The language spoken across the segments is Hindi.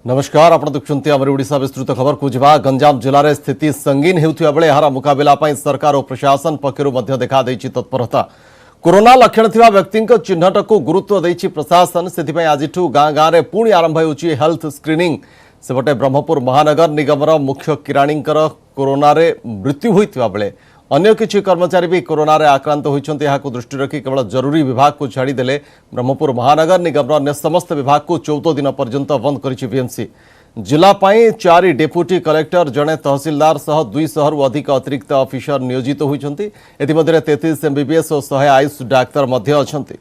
नमस्कार आपण देखुंती आमर ओडिशा विस्तृत खबर को जिबा गंजाम जिले में स्थिति संगीन हेउथिबा बेले यार मुकाबला पई सरकार और प्रशासन पक्षरु मध्य देखा देछि तत्परता। कोरोना लक्षण थिबा व्यक्ति चिन्हट को गुरुत्व देछि प्रशासन। सेथिपई आजिठु गाँ गाँ रे पुणी आरंभ होउछि हेल्थ स्क्रीनिंग। सेपटे ब्रह्मपुर महानगर निगमर मुख्य किराणींकर कोरोना रे मृत्यु होइथिबा बेले अन्य किछि कर्मचारी भी कोरोना रे आक्रांत होइछन्ति। याकु दृष्टि रखी केवल जरूरी विभाग को छाड़ी देले ब्रह्मपुर महानगर निगमर अन्य समस्त विभाग को 14 दिन पर्यंत बंद करिछि बीएमसी। जिला पाई 4 डेप्यूटी कलेक्टर जड़े तहसीलदार सह 200 रु अधिक अतिरिक्त ऑफिसर नियोजित होइछन्ति। एतिमध्ये 33 एमबीबीएस और 100 आयुष डाक्तर मध्य अछन्ति।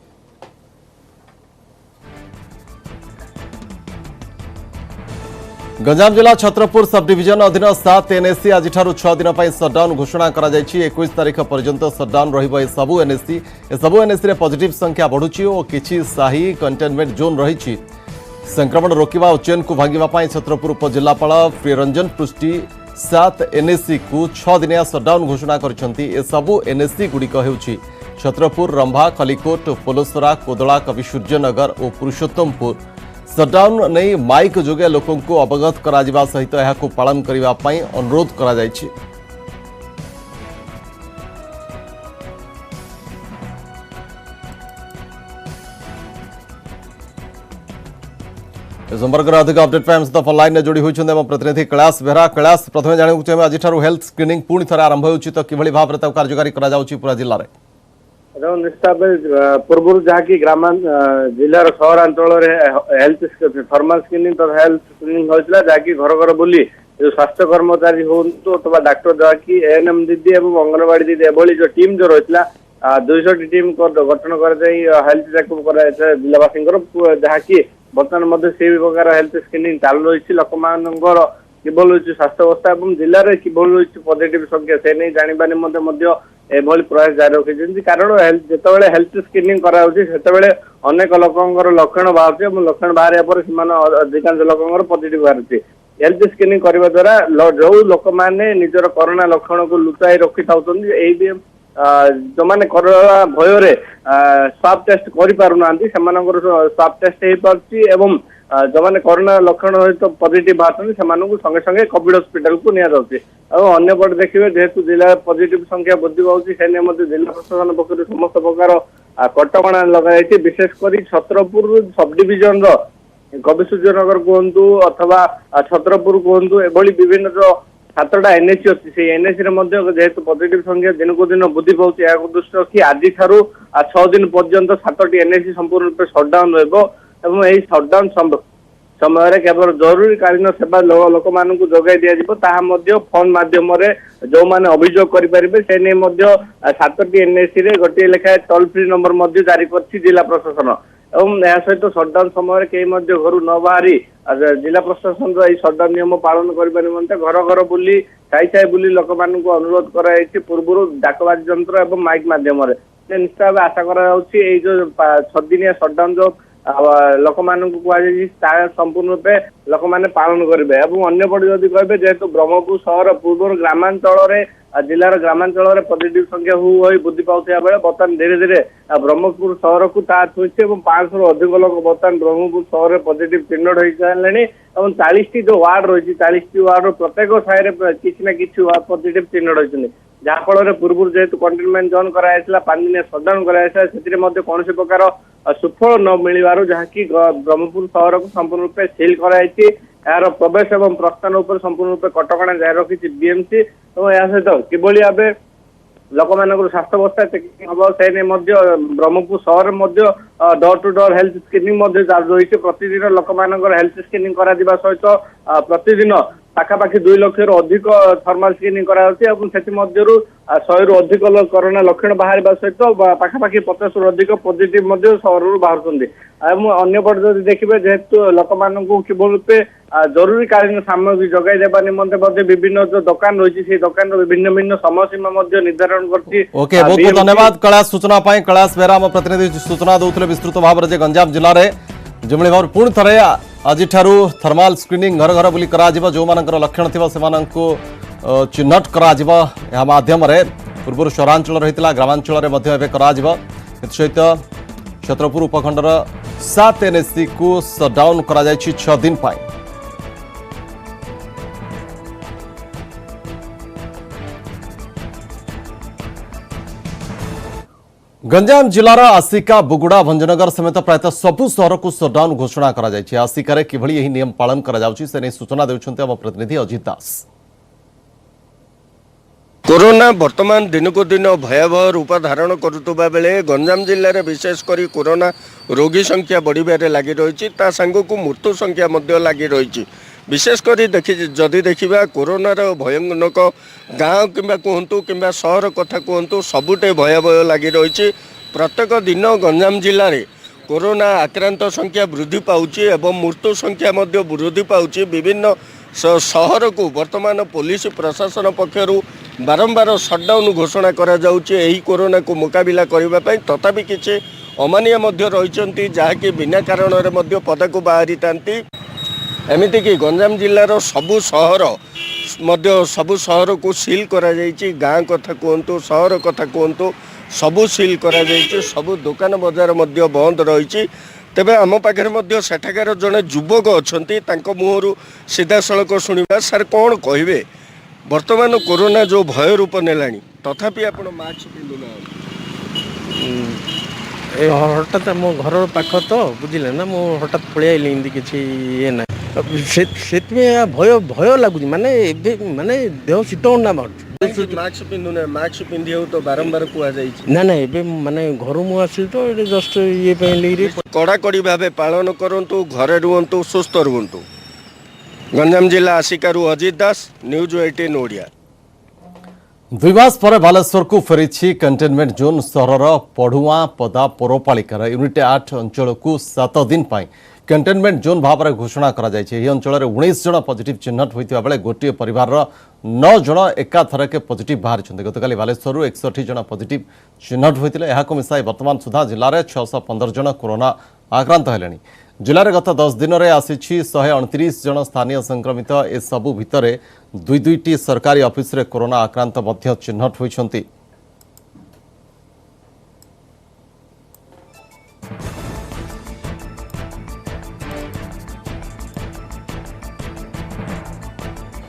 गंजाम जिला छत्रपुर सब डिविजन अधीन 7 एनएससी आज 6 दिन पर सटडाउन घोषणा करा 21 तारीख पर्यंत सटडाउन रही सबु एनएससी। सबु एनएससी रे पॉजिटिव संख्या बढ़ुची और किछि साही कंटेनमेंट जोन रही। संक्रमण रोकवा और चेन को भांगा छत्रपुर उपजिलापाल प्रियरंजन पृष्टि 7 एनएससी को 6 दिनिया सटडाउन घोषणा करछन्ति। ए सबु एनएससी गुड़िक हेउछि छत्रपुर, रंभा, खलिकोट, पोलोसरा, कोदला, कविसूर्यनगर और पुरुषोत्तमपुर। सटडाउन नहीं माइक जोगे लोकों को अवगत करा सहित यह पालन करने अनुरोध करा जायछि। संपर्क अधिक अपडेट हम सहित ऑनलाइन जोड़ी होती प्रतिनिधि कैलाश बेहरा। कैलाश प्रथम जानू चाहिए आज हेल्थ स्क्रीनिंग पुणी थे आरंभ हो कि भाव में कार्यकारी पूरा जिले में निश्चित पूर्व जहाँकि ग्राम जिलार सहरांचल हेल्थ थर्माल स्क्रीनिंग तो हेल्थ स्क्रीनिंग होता जहाँकि घर घर बुली जो स्वास्थ्य कर्मचारी हूँ अथवा डाक्टर जहाँकि एएनएम दीदी और अंगनवाड़ी दीदी एभली जो टीम जो रही 200 टीम गठन कर हेल्थ चेकअप कर जिलावासी जहाँकि बर्तमान से प्रकार हेल्थ स्क्रीनिंग चालू रही लोक किभल रही स्वास्थ्य अवस्था और जिले में किभल रही पॉजिटिव संख्या से नहीं जानवा निमंते एभली प्रयास जारी रखी। कारण जितेबाला हेल्थ स्क्रीनिंग कराते अनेक लोकर लक्षण बाहर लक्षण बाहर पर अधिकांश लोकर पॉजिटिव बाहर। हेल्थ स्क्रीनिंग करने द्वारा जो लोक मैंने निजर कोरोना लक्षण को लुचाई रखी था जो मैंने कोरोना भय स्वाब टेस्ट कर स्वाब टेस्ट हो पार्टी एवं जो मैंने कोरोना लक्षण सहित पॉजिटिव बाहर संगे संगे कोविड हॉस्पिटल को निया जाउछि। और अन्य पटे देखिए जेहेतु जिला पॉजिटिव संख्या वृद्धि पाउछि से जिला प्रशासन पक्ष समस्त प्रकार कटकणा लगा विशेषकर छत्रपुर सब डिविजन कविसूर्यनगर कहतु अथवा छत्रपुर कहतु एभली विभिन्न जो 7टा एनएससी अच्छी से एनएससी जेहेतु पॉजिटिव संख्या दिन को दिन वृद्धि पाउछि दृष्टि रखी आज 6 दिन पर्यंत 7टी एनएससी संपूर्ण रूप सटडाउन रही। सटडाउन समय केवल जरूरीकालीन सेवा लोक मान जोगाई दि फोन माध्यम जो मैंने अभियोग करेंगे से नहीं 7टी एनएससी गोटे लेखाएं टोल फ्री नंबर जारी कर जिला प्रशासन और यह सहित सटडाउन समय कई घर न बाहरी जिला प्रशासन सटडाउन नियम पालन करने निमंते घर घर बुली साई साई बुली लोक मान अनुरोध कर पूर्व डाकबाजी यंत्र और माइक माध्यम निश्चित भाव आशा कर 6 दिनिया सटडाउन जो लोक मान कह संपूर्ण रूपे लोक मैंने पालन करेंगे। अन्य पटे जदि कहे जेहेतु ब्रह्मपुर सहर पूर्व ग्रामांचल जिलार ग्रामांचल पॉजिटिव संख्या वृद्धि पाता बेले बर्तमान धीरे धीरे ब्रह्मपुर सहर को छुई 500 रु अधिक लोग बर्तमान ब्रह्मपुर सहर पॉजिटिव चिन्हट हो सारे और 40टी जो वार्ड रही 40टी वार्ड प्रत्येक साइड किसी ना किसी पॉजिटिव चिन्हट होती जहाँफल पूर्व जेहेतु कंटेनमेंट जोन कराइला 5 दिन सटडाउन कराइला से कौन प्रकार सुफल न मिलवर जहाँकि ब्रह्मपुर सहर को संपूर्ण रूपे सील कराई यार प्रवेश और प्रस्थान उपर संपूर्ण रूपे कटकणा जारी रखी बीएमसी और यह सहित किभली भाव लोक मान स्वास्थ्य अवस्था चेकिंग हम से ब्रह्मपुर सहर door to door health screening चालू रही। प्रतिदिन लोक मान हेल्थ स्क्रीनिंग करा सहित प्रतिदिन पाखापाखि 2 लाख रु अधिक थर्माल स्क्रीनिंग कराउछि और से 100 रु अधिक कोरोना लक्षण बाहर सहित पाखापाखि 50 रु अधिक पॉजिटिव सहर बाहर। अन्य पटे जब देखिए जेहेतु लोक मान किभली रूपे जरूरीकालीन सामग्री जगाई देवा निमंते विभिन्न जो दुकान रही से दुकान भिन्न भिन्न समय सीमा निर्धारण करछि। ओके बहुत बहुत धन्यवाद कैलाश सूचना पाई। कैलाश बेहरा आम प्रतिनिधि सूचना दौले विस्तृत भाव में गंजाम जिले में जो भाव पुणी थे आज थर्माल स्क्रीनिंग घर घर बुली करा जो मानकर लक्षण थी से चिन्हट करा माध्यम पूर्व सहरांचल रही ग्रामांचल सहित छत्रपुर उपखंडर 7 एनएससी को सटडाउन करा 6 दिन पाई। गंजाम जिलार आसिका बुगुड़ा भंजनगर समेत प्रायतः सबु सहर को सटडाउन घोषणा आसिकार किभଳି ଏହି नियम पालन से नहीं सूचना देउछन्ते हम प्रतिनिधि अजित दास। कोरोना वर्तमान दिन को दिन भयावह रूप धारण करुवा बेले गंजाम जिले में विशेषकर कोरोना रोगी संख्या बढ़िबारे लगी रही सांगक मृत्यु संख्या लगी रही विशेषकर जदि देखा कोरोनार भयानक गाँव कि कहतु कि सहर कथा कहतु सबुटे भयावह लगी रही प्रत्येक दिन गंजाम जिले में कोरोना आक्रांत संख्या वृद्धि पाउची एवं मृत्यु संख्या वृद्धि पाउची विभिन्न सहर को वर्तमान पुलिस प्रशासन पक्षर बारंबार सटडाउन घोषणा करा जाउची एही कोरोना को मुकाबिला करबा पई तथापि किछि अमानिया मध्य रहिचंती जाहाकि बिना कारण रे मध्य पदक बाहरी तांती एमिति कि गंजाम जिल्लार सबु सहर को सील करा जाइछि गाँ कथा कहतु सहर कथा कहतु सबु सील करा जाइछि सबु दुकान बजार मध्य बंद रहिछि तेबे आम पाखे सेठाकार जड़े युवक अच्छा मुहर सीधा सड़क शुणा सार कौन कहे वर्तमान कोरोना जो भय रूप नेलानी तथापि आपण मास्क पिंधुना हठात मो घर पाख तो बुझे ना मु हठात पलि आइली किसी ये ना से भय भय लगुच माने माने देह शीतल ना मास्क पिंधुना मास्क पिंधि तो बारंबार कुआ ना ना ए माने घर मु आसिल तो जस्ट ये कड़ाकड़ी भाव पालन करंतु घरे रुहंतु सुस्थ रुहंतु। गंजाम जिला आसिकारु अजित दास न्यूज 18 ओडिया। 2 मास पर बालेश्वर को फेरी कंटेनमेंट जोन सहर पढ़ुआ पदा पौरपालिकार यूनिट 8 अंचल को 7 दिन कंटेनमेंट जोन भाव में घोषणा अंचल 19 जन पॉजिटिव चिन्हट होता बेले गोटे परिवार 9 जन एकाथरके पॉजिटिव बाहरी गतकाली बालेश्वर 61 जन पॉजिटिव चिन्हट होते हैं मिसाई वर्तमान सुधा जिले में 615 जन कोरोना आक्रांत है। जिले में गत 10 दिन में आसी 129 जन स्थानीय संक्रमित ए सबु भितर दुईटी सरकारी ऑफिस रे कोरोना आक्रांत मध्य चिन्हट होइछंती।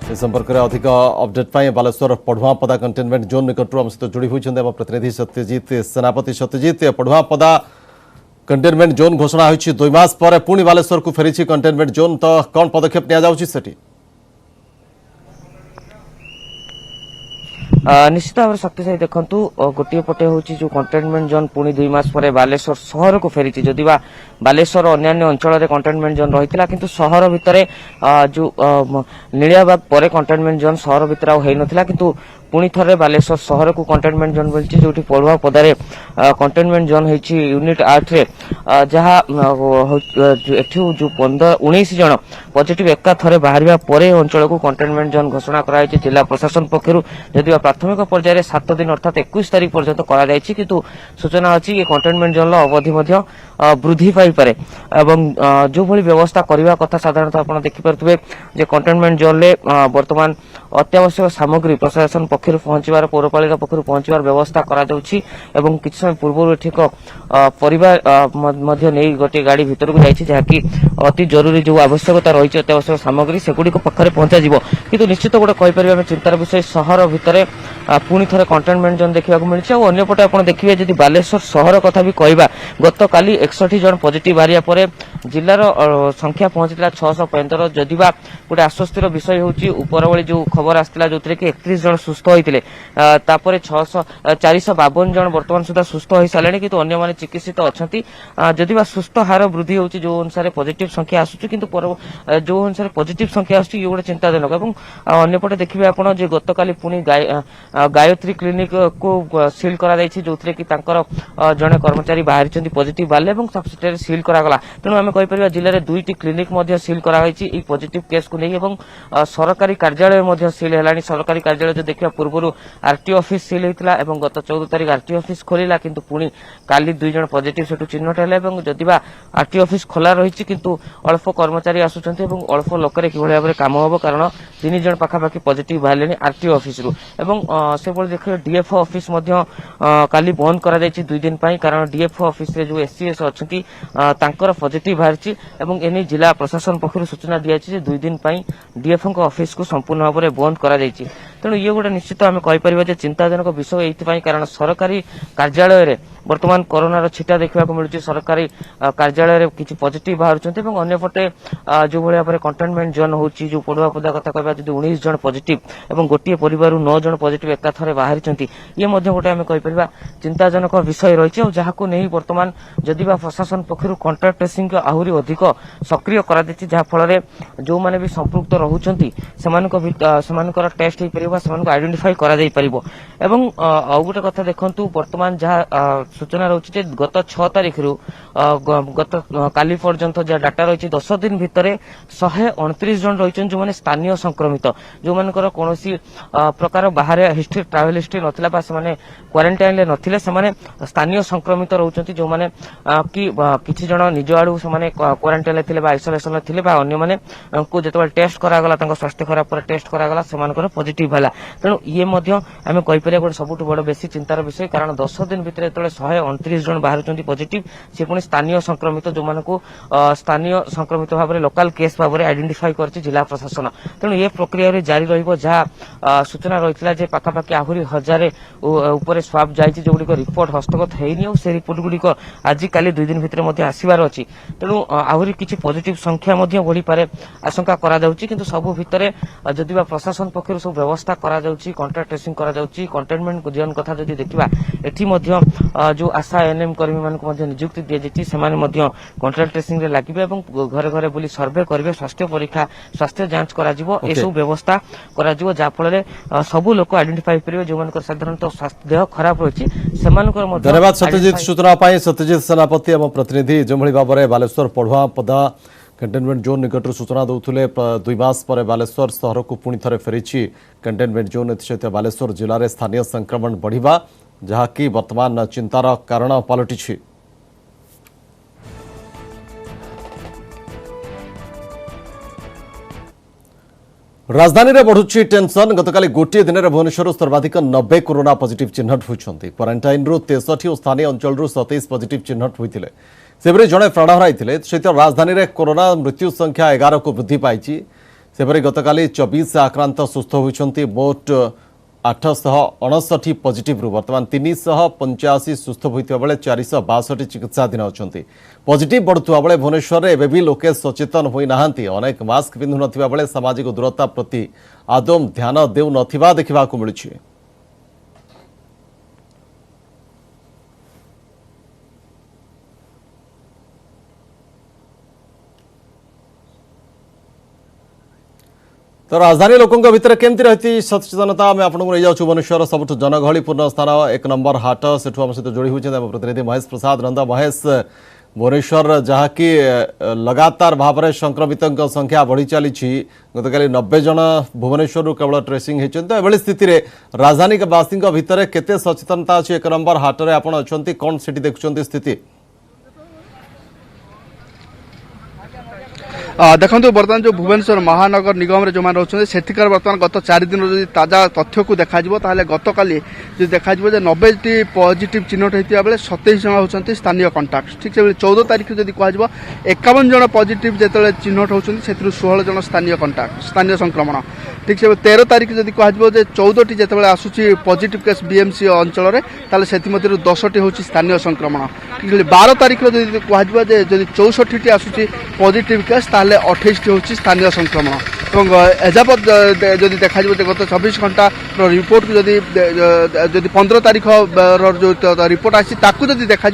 इस संपर्क में अधिक अपडेट पाई बालेश्वर पढ़ुआपदा कंटेनमेंट जोन निकटू आम सहित जोड़ी होइछंती आम प्रतिनिधि सत्यजित सेनापति। सत्यजित पढ़ुआपदा कंटेनमेंट जोन घोषणा होइछि 2 मास पर पुणी बालेश्वर को फेरी कंटेनमेंट जोन तो कौन पदक्षेप निया जाउछि सेठी? निश्चित भाव शक्तिशाली देखु गोटे पटे हूँ जो कंटेनमेंट जोन पुणी 2 मास पर बालेश्वर सहर को फेरी जदि बालेश्वर अन्य अंचल कंटेनमेंट जोन रही किंतु सहर भितर जो नीलियाबाग पर कंटेनमेंट जोन सहर भितर होता किंतु पुणी थे बालेश्वर सहर को कंटेनमेंट जोन बोलছি जो पढ़ुआ पदारे कंटेनमेंट जोन होती यूनिट 8 रे जहाँ जो 19 जन पॉजिटिव एका थरे बाहर पर अंचल को कंटेनमेंट जोन घोषणा कराई जिला प्रशासन पक्षर जदि प्राथमिक पर्यायर 7 दिन अर्थात 21 तारीख पर्यंत करा किंतु सूचना अच्छी कि कंटेनमेंट जोन अवधि वृद्धि पाइपे एवं जो भली व्यवस्था करने कथा साधारणतः आप देखिपे जे कंटेनमेंट जोन में वर्तमान अत्यावश्यक सामग्री प्रशासन पक्षर पहुंचार पौरपालिका पक्षर पहुंचार व्यवस्था करा एवं किसी समय पूर्व ठीक परिवार गोटे गाड़ी भितर को जाइए जहाँकि अति जरूरी जो आवश्यकता रही अत्यावश्यक सामग्री सेगुड़िक पाखे पहुंचा किंतु निश्चित गोटे कहीपर आम चिंतार विषय सहर भितर पुणी थे कंटेनमेंट जोन देखा मिली अंपटे आप देखिए जब बालेश्वर सहर कथा भी कहवा गत काली 61 जन पॉजिटिव बाहरिया पर जिलार संख्या पहुंची 675 जदि गोटे आश्वस्तिर विषय हूँ उपरवली जो खबर आसाला जो कि 31 जन सुस्थ होते 452 जन बर्तमान सुधा सुस्थ हो सारे किंतु अन्य माने चिकित्सित अच्छा जदि सुस्थ हार वृद्धि होती जो अनुसार पॉजिटिव संख्या आसूँ किंतु जो अनुसार पॉजिटिव संख्या आसूँ ये गोटे चिंताजनक अंपटे देखिए आप गत काली पुणी गायत्री क्लिनिक को सील करा जो कि जड़े कर्मचारी बाहरी पॉजिटिव बाहर सील करागला तेणु आम कहीपर जिले में 2टी क्लिनिक सील कराई पॉजिटिव केस को नहीं सरकारी कार्यालय सील है सरकारी कार्यालय जो देखा पूर्व आरटीओ ऑफिस सील होता है गत 14 तारीख आरटीओ ऑफिस खोलिला किंतु पुणी काली 2 जन पॉजिटिव से चिन्हट है जदि आरटीओ ऑफिस खोला रही किंतु अल्प कर्मचारी आसुच्च अल्प लोकर कि भाव में काम हम कारण 3 जन पाखापाखि पॉजिटिव बाहर आरटीओ ऑफिस से देखिए डीएफओ ऑफिस काली बंद करा 2 दिन कारण डीएफओ ऑफिस रे जो एससीएस अच्छा पॉजिटिव बाहरी एने जिला प्रशासन पक्षर सूचना दी 2 दिन डीएफओ ऑफिस को संपूर्ण भाव में बंद करा तेणु ये गोटे निश्चित आम कहीपर चिंताजनक विषय ये कारण सरकारी कार्यालय बर्तमान कोरोनार छिटा देखा मिलूँ सरकारी कार्यालय किसी पॉजिटिव बाहर अंपटे जो भाई भाव कंटेनमेंट जोन हो पड़ुआ पदा कथा कहवा जो 19 जन पॉजिटिव और गोटे परिवार 9 जन पॉजिटिव एकाथरे बाहरी ये गोटे आम कहीपर चिंताजनक विषय रही है जहाँ नहीं बर्तमान जदि प्रशासन पक्षर कॉन्ट्रैक्ट ट्रेसिंग आहरी अधिक सक्रिय कर जहाँफल जो मैंने भी संपृक्त रोचंती सेमानकर टेस्ट हो पार आइडेंटिफाई कर गोटे कथा देखु बर्तमान जहाँ सूचना रही गत 6 तारिख रु गत काली पर्यंत जहाँ डाटा रही 10 दिन भितर 129 जन रही जो मैंने स्थानीय संक्रमित जो मानकर कौन प्रकार बाहर हिस्ट्री ट्रावेल हिस्ट्री नथिला से क्वारंटाइन ले नथिले से स्थानीय संक्रमित रोचंती जो माने कि किछि जन निज आडू से क्वारंटाइन थे आइसोलेसन थे अन्य माने को जेतबे टेस्ट करागला स्वास्थ्य खराब पर टेस्ट करागला सेमानकर पॉजिटिव हला तेणु ये आम कहीपर गोटे सबुठ बड़ बेसी चिंतार विषय कारण 10 दिन भितर जो 129 जन बाहर पॉजिटिव से पुणी स्थानीय संक्रमित जो मानक स्थानीय संक्रमित भाव में लोकाल केस भाव में आइडेंटिफाई कर जिला प्रशासन तेणु ये प्रक्रिया जारी रहा सूचना रही पाखापाखि आहरी 1000 ऊपर स्वाब जाइए जो गुड़िक रिपोर्ट हस्तगत होनी और से रिपोर्ट गुड़िक आज काली 2 दिन भितर आसबार अच्छी तेणु आहरी किसी पॉजिटिव संख्या बढ़ी पारे आशंका किंतु सबू भितर जदि प्रशासन पक्षर सब व्यवस्था कॉन्ट्रैक्ट ट्रेसिंग कंटेनमेंट जोन कथा जदि देखा एटी जो आशा एनएम कर्मी मानक नियुक्ति दी जाए कॉन्ट्रैक्ट ट्रेसिंग रे लगे घरे घरे बुली सर्वे करेंगे स्वास्थ्य परीक्षा स्वास्थ्य जांच कर व्यवस्था कर सबू लोक आइडेंटिफाई करेंगे जो साधारणतः देह खराब रही धन्यवाद सत्यजित सूचना सत्यजित सेनापति एवं प्रतिनिधि जो भाव में बालेश्वर पढ़ुआ पदा कंटेनमेंट जोन निकटर सूचना दौले 2 मास पर बालेश्वर सहर को पुणी थे फेरी कंटेनमेंट जोन एसत बालेश्वर जिले में स्थानीय संक्रमण बढ़िबा जहाँकि वर्तमान चिंतार कारण पलटि राजधानी में बढ़ुची टेंशन गतकाली गोटे दिन में भुवनेश्वर सर्वाधिक 90 कोरोना पॉजिटिव चिन्हट होती क्वारंटाइन 63 और स्थानीय अंचल 27 पॉजिटिव चिन्हट होते सेपरी जड़े प्राण हराई सहित राजधानी में कोरोना मृत्यु संख्या 11 को वृद्धि पाई सेपरी गतकाली 24 आक्रांत सुस्थ होती मोट 859 पॉजिटिव रु वर्तमान 385 सुस्थ होता बेले 462 चिकित्साधीन अच्छा पॉजिटिव बढ़ुवा बेले भुवनेश्वर में एवं भी लोके सचेतन होना अनेक मास्क पिंधु नथिबा बेले सामाजिक दूरता प्रति आदौ ध्यान देउ नथिबा देखा मिलुछि। तो राजधानी लोकों भीतर केमती रही सचेतनता आम आपको नहीं जाऊँ भुवनेश्वर सबुठ जनगहलीपूर्ण स्थान 1 नंबर हाट सेठू आम सहित जोड़ी होती प्रतिनिधि महेश प्रसाद नंदा महेश भुवनेश्वर जहाँकि लगातार भाव में संक्रमित संख्या बढ़ी चली गतकाली 90 जन भुवनेश्वर केवल ट्रेसिंग होती स्थिति में राजधानी वासी भितर केते सचेतनता अच्छी 1 नंबर हाट में आपड़ अच्छा कौन से देखुं स्थिति देखो बर्तमान जो भुवनेश्वर महानगर निगम जो मैंने रोचे सेठिकार बर्तमान गत 4 दिन जो ताजा तथ्य को देखा गत काली जो देखा 90 पॉजिटिव चिन्हट होता बेले 27 जन होती स्थानीय कंटाक्ट ठीक से 14 तारीख जब कह 51 जन पॉजिटिव जो चिन्हट होती 16 जन स्थानीय कंटाक्ट स्थानीय संक्रमण ठीक से 13 तारीख जब कह 14टी जो आसूची पॉजिटिव केस बीएमसी अंचल में से 10टी हूँ स्थानीय संक्रमण ठीक है 12 तारीख जब कह 64टी आसूची पॉजिटिव केस 28टी हूँ स्थानीय संक्रमण एजापत जदि देखा गत 24 घंटा रिपोर्ट को जदि 15 तारीख जो रिपोर्ट आसी जदि देखा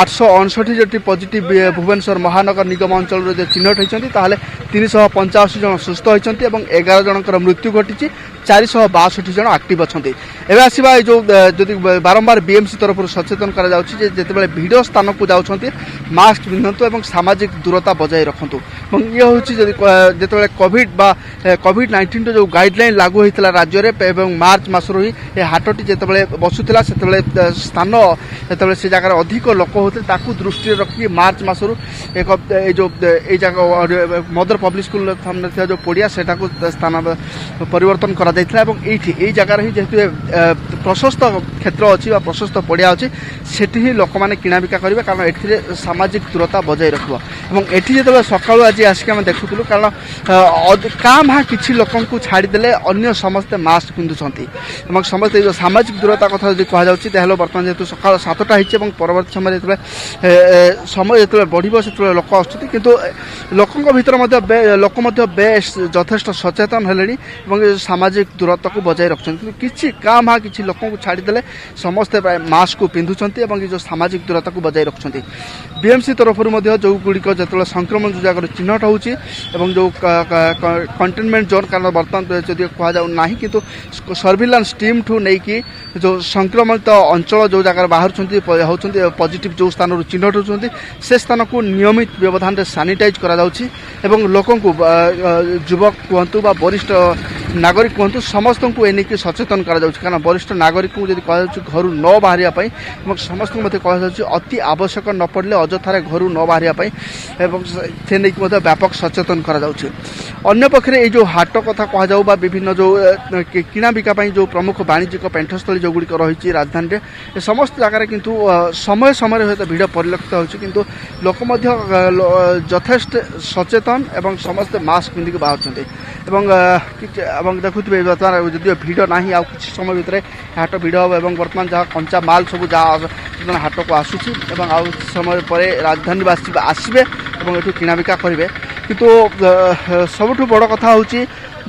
859 पॉजिटिव भुवनेश्वर महानगर निगम अंचल चिन्हट होती 385 जन सुस्थ होती 11 जनकर मृत्यु घटी 462 जन एक्टिव अच्छा एवं आसवा जो जदि बारंबार बीएमसी तरफ सचेतन करते भिड़ स्थान को जाऊँच मास्क पिंधतु और सामाजिक दूरता बजाय रखु ये हूँ जो कोविड कोविड-19 जो गाइडलाइन लागू होता राज्य में मार्च मसरू ही हाटटी जो बसुला से स्थान जो से जगह अधिक लोक होते दृष्टि रखिए मार्च मसरू एक जो जगह मदर पब्लिक स्कूल सामने जो पड़िया से स्थान परिवर्तन कर जगार ही जेहेतु प्रशस्त क्षेत्र अच्छी प्रशस्त पड़िया अच्छी से लोक मैंने किणाबिका करेंगे कारण ये सामाजिक दूरता बजाय रखा এবং এটি যেতবে সকাল আজ আসি আমি দেখুলু কারণ কাঁ ভাঁ কিছু লোক ছাড়িদেলে অন্য সমস্তে মাস্ক পিঁধুচ্ছেন এবং সমস্তে সামাজিক দূরতা কথা যদি কুহযাচ্ছে তাহলে বর্তমান যেহেতু সকাল 7টা হয়েছে এবং পরবর্তী সময় যেতবে সময় যেতবে বড়িব সেতবে লোক আসুচ্ছেন কিন্তু লোকଙ୍କ ভিতরে লোক বেশ যথেষ্ট সচেতন হলে এবং সামাজিক দূরত্বକୁ বজায় রাখছেন কিন্তু কিছু কাঁ ভাঁ কিছু লোক ছাড়িদেলে সমস্তে প্রায় মাস্ক পিঁধুচ্ছেন এবং এই যে সামাজিক দূরতাକୁ বজায় রাখছেন বিএমসি তরফରୁ ମଧ୍ୟ ଯେଉଁଗୁଡ଼ିକ ଯେତେବେଳେ ସଂକ୍ରମଣ ଯେଉଁ ଜାଗାରେ ଚିହ୍ନଟ ହେଉଛି ଏବଂ ଯେଉଁ କଣ୍ଟେନମେଣ୍ଟ ଜୋନ୍ କାରଣ ବର୍ତ୍ତମାନ ଯଦି କୁହାଯାଉ ନାହିଁ କିନ୍ତୁ ସର୍ଭିଲାନ୍ସ ଟିମ୍ଠୁ ନେଇକି ଯେଉଁ ସଂକ୍ରମିତ ଅଞ୍ଚଳ ଯେଉଁ ଜାଗାରେ ବାହାରୁଛନ୍ତି ହେଉଛନ୍ତି ପଜିଟିଭ୍ ଯେଉଁ ସ୍ଥାନରୁ ଚିହ୍ନଟ ହେଉଛନ୍ତି ସେ ସ୍ଥାନକୁ ନିୟମିତ ବ୍ୟବଧାନରେ ସାନିଟାଇଜ୍ କରାଯାଉଛି ଏବଂ ଲୋକଙ୍କୁ ଯୁବକ କୁହନ୍ତୁ ବା ବରିଷ୍ଠ ନାଗରିକ କୁହନ୍ତୁ ସମସ୍ତଙ୍କୁ ଏ ନେଇକି ସଚେତନ କରାଯାଉଛି କାରଣ ବରିଷ୍ଠ ନାଗରିକଙ୍କୁ ଯଦି କୁହାଯାଉଛି ଘରୁ ନ ବାହାରିବା ପାଇଁ ଏବଂ ସମସ୍ତଙ୍କୁ ମଧ୍ୟ କୁହାଯାଉଛି ଅତି ଆବଶ୍ୟକ ନ ପଡ଼ିଲେ ଅଯଥାରେ ଘରୁ ନ ବାହାରିବା ପାଇଁ ଏବଂ ସେ ନେଇକି ମଧ୍ୟ ବ୍ୟାପକ ସଚେତନ କରାଯାଉଛି ଅନ୍ୟପକ୍ଷରେ ଏଇ ଯେଉଁ ହାଟ କଥା କୁହାଯାଉ ବା ବିଭିନ୍ନ ଯେଉଁ କିଣାବିକା ପାଇଁ ଯେଉଁ ପ୍ରମୁଖ ବାଣିଜ୍ୟିକ ପେଣ୍ଠସ୍ଥଳୀ ଯେଉଁଗୁଡ଼ିକ ରହିଛି ରାଜଧାନୀରେ ଏ ସମସ୍ତ ଜାଗାରେ କିନ୍ତୁ ସମୟ ସମୟରେ ହୁଏତ ଭିଡ଼ ପରିଲକ୍ଷିତ ହେଉଛି କିନ୍ତୁ ଲୋକ ମଧ୍ୟ ଯଥେଷ୍ଟ ସଚେତନ ଏବଂ ସମସ୍ତେ ମାସ୍କ ପିନ୍ଧିକି ବାହାରୁଛନ୍ତି এবং দেখুবে বর্তমান যদিও ভিড় না আউ কিছু সময় ভিতরে হাট ভিড় হব এবং বর্তমান যা কঞ্চা মাল সবু যা হাটকু আসুচি এবং আউ সময় পরে রাজধানীবাসী আসবে এবং এটু কিনাবিকা করবে কিন্তু সবুঠু বড় কথা হচ্ছে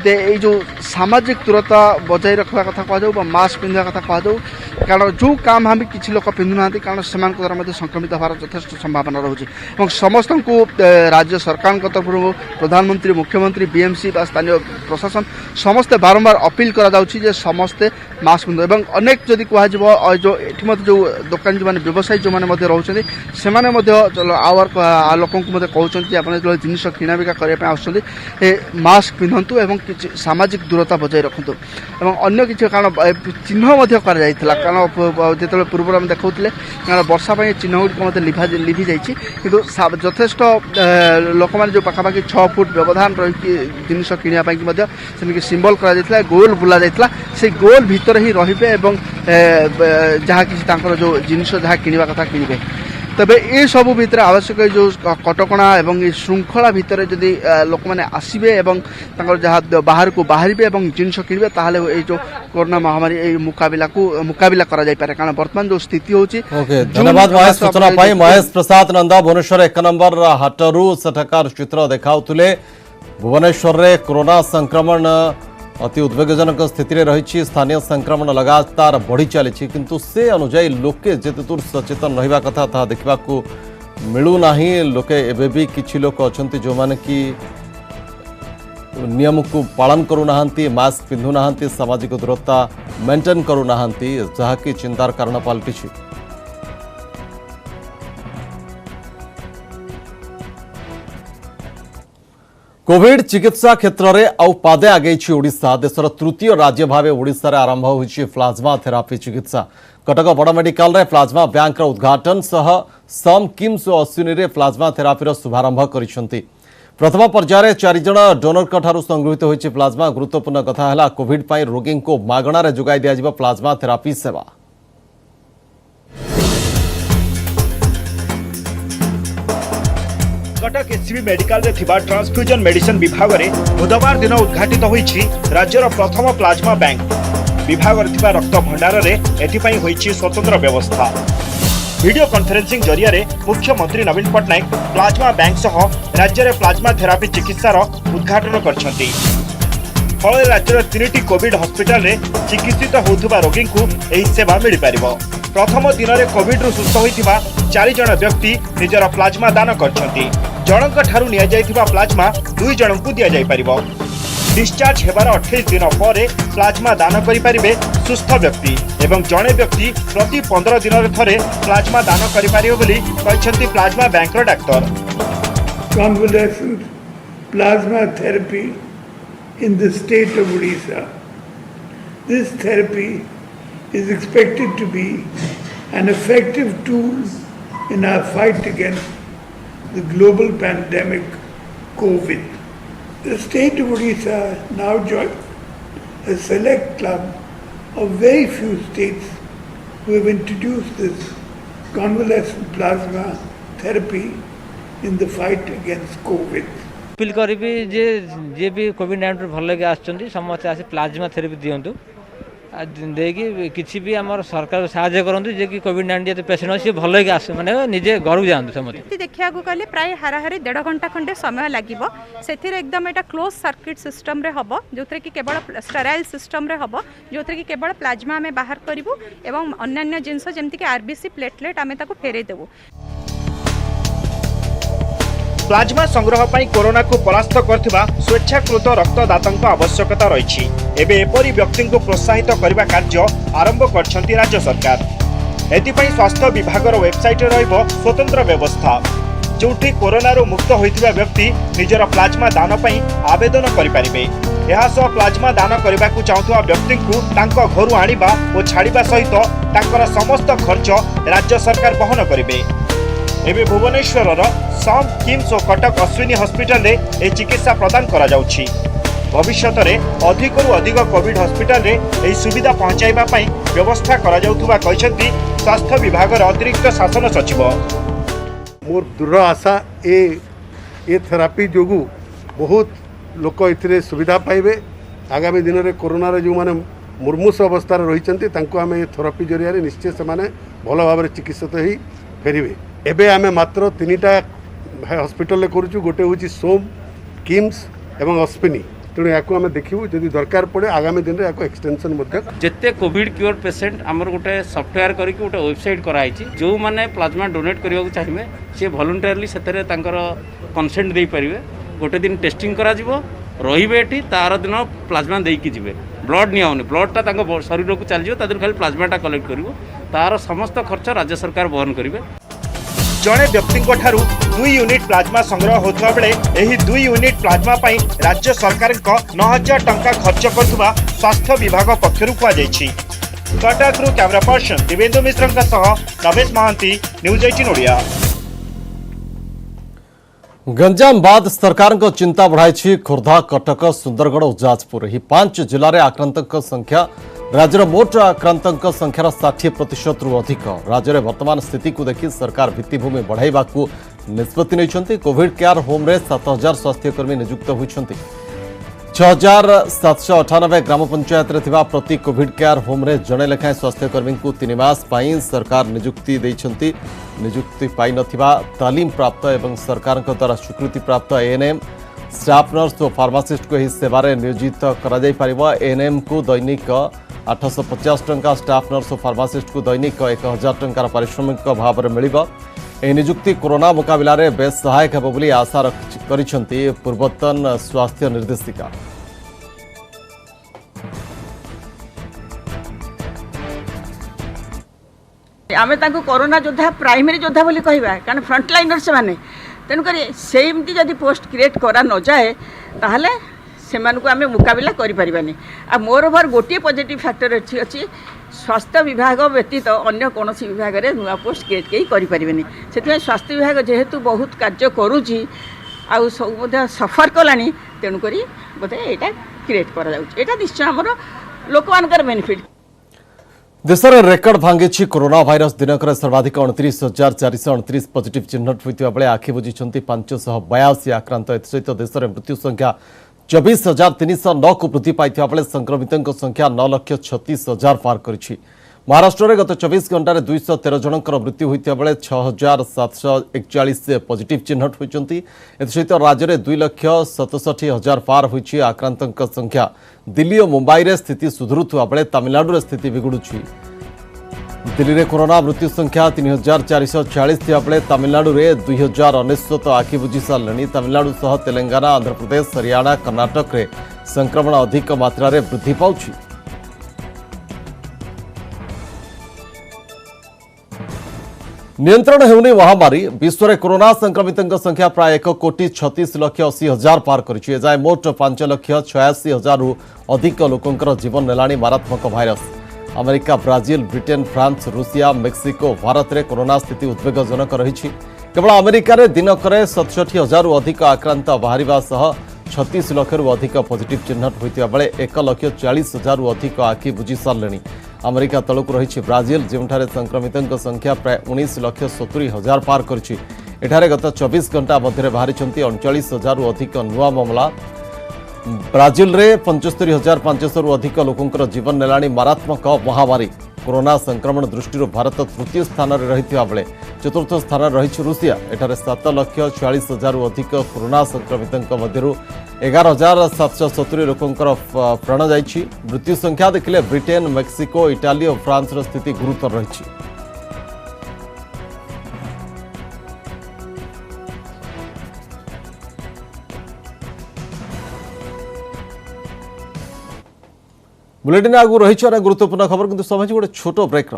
যে এই যে সামাজিক দূরতা বজায় রাখা কথা কুহযাও বা মাস্ক পিঁধা কথা কুহযাও কারণ যে কাম আমি কিছু লোক পিঁধু না কারণ সে দ্বারা মধ্যে সংক্রমিত হওয়ার যথেষ্ট সম্ভাবনা রয়েছে এবং সমস্ত রাজ্য সরকার তরফ প্রধানমন্ত্রী মুখ্যমন্ত্রী বিএমসি বা স্থানীয় প্রশাসন সমস্তে বারম্বার অপিল করা যাচ্ছে যে সমস্তে মাস্ক পিঁধু এবং অনেক যদি কুহযিব এটি মধ্যে যে দোকান যে ব্যবসায়ী যে রয়েছেন সে আওয়ার লোক কৌন যে আপনার যেত জিনিস কিনাবিকা করা আসছেন মাস্ক পিঁধু এবং কিছু সামাজিক দূরতা বজায় রাখতু এবং অন্য কিছু কারণ চিহ্ন করা যাই কারণ যেত পূর্বর আমি দেখাউলে কারণ বর্ষা পাই চিহ্নগুড়ি লিভি যাই কিন্তু যথেষ্ট লোক মানে যে পাখাপাখি 6 ফুট ব্যবধান রয়েছে জিনিস কিনা সেদিকে সিম্বল করা যাই গোল বুলা যাই সেই গোল ভিতরে হি রহবে এবং যা কিছু তাঁর যে জিনিস যা কিনবা কথা কিনবে তবে এই সবু ভিতরে আবশ্যক যে কটকণা এবং এই শৃঙ্খলা ভিতরে যদি লোক মানে আসবে এবং তাঁর যা বাহারকু বাহারিবে এবং জিনিস কিনবে তাহলে এই যে করোনা মহামারী এই মুকাবিলা করা যাই পারে কারণ বর্তমান যে স্থিতি হচ্ছে ধন্যবাদ মহেশ সূচনা পাই মহেশ প্রসাদ নন্দা ভুবনেশ্বর 1 নম্বর হাটরু সেঠাকার চিত্র দেখাউলে ভুবনেশ্বরে করোনা संक्रमण अति उद्वेगजनक स्थिति रही स्थानीय संक्रमण लगातार बढ़ी चली किंतु से अनुजाई लोके जेते दूर सचेतन रहा कथा ता देखा मिलूना लोके एबे भी किछि लोक अछंती जो माने कि नियम को पालन करूना मास्क पिंधुना सामाजिक दूरता मेंटेन करूना जहाँकि चिंतार कारण पलटि कोविड चिकित्सा क्षेत्र में आउ पादे आगे ओडिशा देशर तृतीय राज्य भाव ओडिशा रे आरंभ होइछि प्लाज्मा थेरापी चिकित्सा कटक बड़ मेडिकल रे प्लाज्मा बैंक उद्घाटन सह सम किम्स और अश्विनी रे प्लाज्मा थेरापी शुभारंभ करिसेंति प्रथम पर्यायर 4 जन डोनर ठारू संगृहित होइछि प्लाज्मा गुरुत्वपूर्ण कथा है कोविड पाई रोगी को मागणार जोगाई दिया प्लाज्मा थेरापी सेवा कटक एससीबी मेडिकल रे थिबा ट्रांसफ्यूजन मेडिसिन विभाग रे बुधवार दिन उद्घाटित होईछि राज्यर प्रथम प्लाज्मा बैंक विभाग रे थिबा रक्त भंडार रे एथिपई होईछि स्वतंत्र व्यवस्था वीडियो कॉन्फ्रेंसिंग जरिया रे मुख्यमंत्री नवीन पटनायक प्लाज्मा बैंक सह राज्य रे प्लाज्मा थेरापी चिकित्सार उद्घाटन करछन्ति फल राज्यर 3टी कोविड हॉस्पिटल रे चिकित्सित होउथबा रोगी को एही सेवा मिलि पारिबो प्रथम दिन में कोविड रु सुस्थ होइथिबा 4 जन व्यक्ति निजर प्लाज्मा दान करछन्ति जनक ठारू निया जाइथिबा प्लाज्मा 2 जनकु दिया जाय परिबो डिस्चार्ज हेबार 28 दिन पर प्लाज्मा दान करि परिबे सुस्थ व्यक्ति एवं जणे व्यक्ति प्रति 15 दिन रे थरे प्लाज्मा दान करि परिबो बोली कहछन्ति plasma bank row doctor convalescent plasma therapy in the state of Odisha. This therapy is expected to be an effective tool in our fight against the global pandemic COVID. The state of Odisha now joins a select club of very few states who have introduced this convalescent plasma therapy in the fight against COVID. Appeal करी जे जे भी कोविड-19 भल लगे आछंती समस्त आसी प्लाज्मा थेरेपी दियंतु देकी किसी भी आम सरकार साहाय्य करंतु जे कि कोविड-19 जे पेशेंट अछि भल लगे आस माने निजे घर जांतु समस्त देखिया को कहले प्राय हाराहारी 1.5 घंटा खंडे समय लागिबो सेथिर एकदम एटा क्लोज सर्किट सिस्टम रे हबो जोथरे कि केवल स्टेराइल सिस्टम रे हबो जोथरे कि केवल प्लाज्मा हमें बाहर करिवु एवं अन्य जिंस जेमति कि आरबीसी प्लेटलेट हमें ताको फेरै देबु। प्लाज्मा संग्रह पर कोरोना को परास्त करथिबा स्वेच्छाकृत रक्तदाता आवश्यकता रही। एबे एपरी व्यक्ति को प्रोत्साहित करने कार्य आरंभ करछंती राज्य सरकार। एथिपाई स्वास्थ्य विभाग वेबसाइट रहिबो स्वतंत्र व्यवस्था जोठी कोरोना रो मुक्त होइथिबा व्यक्ति निजर प्लाज्मा दान पई आवेदन करि परिबे। एहा सह प्लाज्मा दान करबा को चाहुथबा व्यक्ति को तांको घरु आनिबा ओ छाडिबा सहित तांकर समस्त खर्च राज्य सरकार वहन करिवे। एबे भुवनेश्वर सम किम्स और कटक अश्विनी हॉस्पिटल रे ए चिकित्सा प्रदान करा जाउछि। भविष्यत रे अधिकरु अधिक कोविड हॉस्पिटल रे ए सुविधा पहुंचाइबा पई व्यवस्था करा जाउथुबा कहिसंती स्वास्थ्य विभाग रे अतिरिक्त शासन सचिव। मोर दृढ़ आशा ए थेरापी जोगु बहुत लोक एथिरे सुविधा पाइबे। आगामी दिन में कोरोना रे जो माने मुर्मूष अवस्था रही तांको आमे ए थेरापी जरिया निश्चय से माने भल भाव चिकित्सित ही फेरिबे। एबे आमे मात्र 3टा हॉस्पिटल करूछु गोटे होची सोम किम्स एवं अश्विनी तेणु या आम देखू जदि दरकार पड़े आगामी दिन में एक्सटेंशन जिते कोविड क्योर पेसेंट आमर गोटे सॉफ्टवेयर करके गोटे वेबसाइट कराई जो मैंने प्लाज्मा डोनेट करने चाहिए सी भलंटियरली से कंसेंट दे पारे। गोटे दिन टेस्टिंग करा रे तार दिन प्लाज्मा देकी जी ब्लड निआउनी ब्लडटा शरीर को चली जाए खाली प्लाज्माटा कलेक्ट कर तार समस्त खर्च राज्य सरकार वहन करेंगे। जड़े व्यक्ति 2 यूनिट प्लाज्मा संग्रह होता बेले एही 2 यूनिट प्लाज्मा पाई राज्य सरकार 9,000 टंका खर्च करथुबा स्वास्थ्य विभाग पक्षरु कुआ जायछि। कटकरू कैमरा पर्सन दिवेंदु मिश्र सह नवेश महांती न्यूज 18 ओडिया। गंजाम बाद सरकार चिंता बढ़ाई खोर्धा कटक सुंदरगढ़ और जाजपुर ही 5 जिले में आक्रांतों संख्या राज्यर मोट आक्रांतों संख्यार 60% रु अधिक। राज्य में वर्तमान स्थिति को देखि सरकार भित्तिभूमि बढ़ाइबा निष्पत्ति नहीं। कोविड केयर होम रे 7,000 स्वास्थ्यकर्मी नियुक्त होती। 6,798 ग्राम पंचायत रे थिबा प्रति कोविड केयर होम रे जड़े लेखाएं स्वास्थ्यकर्मी को 3 मास पाई सरकार नियुक्ति देइछंती। नियुक्ति पाई नथिबा तालीम प्राप्त एवं सरकार द्वारा स्वीकृति प्राप्त एएनएम स्टाफ नर्स और फार्मासिस्ट को ही सेवारे नियोजित करा जाय परिबो। एएनएम को दैनिक 850 टंका स्टाफ नर्स और फार्मासिस्ट को दैनिक 1,000 टंकार पारिश्रमिक भाव में मिलिबो। ए नियुक्ति कोरोना मुकाबला रे बेस सहायक हेबो बोली आशा करिसंती पूर्वतन स्वास्थ्य निर्देशिका। आमे तांको कोरोना योद्धा प्राइमरी योद्धा बोली कहबा कारण फ्रंटलाइनर से माने तेणुक सेमती जदि पोस्ट क्रिएट करा न जाए ताहले सेमानकु आमे मुकाबला करि परिबानी। आ मोर ओवर गोटे पॉजिटिव फैक्टर अछि स्वास्थ्य विभाग व्यतीत अन्य कोनोसी विभाग रे नुआ पोस्ट क्रिएट केही करि परिबेनी। सेति स्वास्थ्य विभाग जेहेतु बहुत कार्य करूची आ सब मध्ये सफर कलानी तेणुक बोधे एटा क्रिएट करा जाउची। एटा निश्चय हमर लोकमानकर बेनिफिट। देश में रेकर्ड भांगी कोरोना भाइरस दिनक सर्वाधिक 29,429 पॉजिटिव चिन्हट होता बेले आखि बुझी 582 आक्रांत। एसहित देश में मृत्यु संख्या 24,309 को वृद्धि पाई बेले संक्रमितों संख्या 9,36,000 पार कर। महाराष्ट्र में गत 24 घंटे 213 जनकर मृत्यु होता बेले 6,741 पॉजिटिव चिन्हट होती। एसहित राज्य में 2,67,000 पार होती आक्रांतों संख्या। दिल्ली और मुंबई में स्थिति सुधरुवा बेले तमिलनाडु स्थिति बिगुड़ी। दिल्ली में कोरोना मृत्यु संख्या 3,446 थी बेले तमिलनाडु में 2,099 आखि बुझी सारे। तमिलनाडु सह तेलंगाना आंध्र प्रदेश हरियाणा कर्नाटक में संक्रमण अधिक मात्रा रे वृद्धि पाउछि। नियंत्रण हेउनी महामारी विश्व में कोरोना संक्रमितों संख्या प्राय 1,36,80,000 पार करिछि। एजाय मोट 5,86,000 अधिक लोकंकर जीवन नेलाणी मारात्मक भाइरस। America Brazil Britain France Russia Mexico Bharat में कोरोना स्थिति उद्वेगजनक रही। केवल अमेरिका रे दिनक 67,000 अधिक आक्रांत बाहर 36 लाख अधिक पॉजिटिव चिन्हट होता बेले 1,40,000 अधिक आखि बुझी सारे। अमेरिका तलक रही ब्राजिल जोठारे संक्रमितों संख्या प्राय 19,70,000 पार कर। एठारे गत 24 घंटा मध्य बाहरी 39,000 अधिक नुआ मामला। ब्राजिल रे 75,500 अधिक लोकंकर जीवन नेलाणी मारात्मक महामारी। कोरोना संक्रमण दृष्टि भारत तृतीय स्थान में रही बेले चतुर्थ स्थान रही रुषिया। एठारे 7,46,000 अधिक कोरोना संक्रमित मध्य 11,770 लोकंकर प्राण जाइछि। मृत्यु संख्या देखिले ब्रिटेन, मेक्सिको, इटाली और फ्रांस स्थिति गुरुतर रही। बुलेटिन आगु रही गुरुत्वपूर्ण खबर किंतु समय गोटे छोट ब्रेक।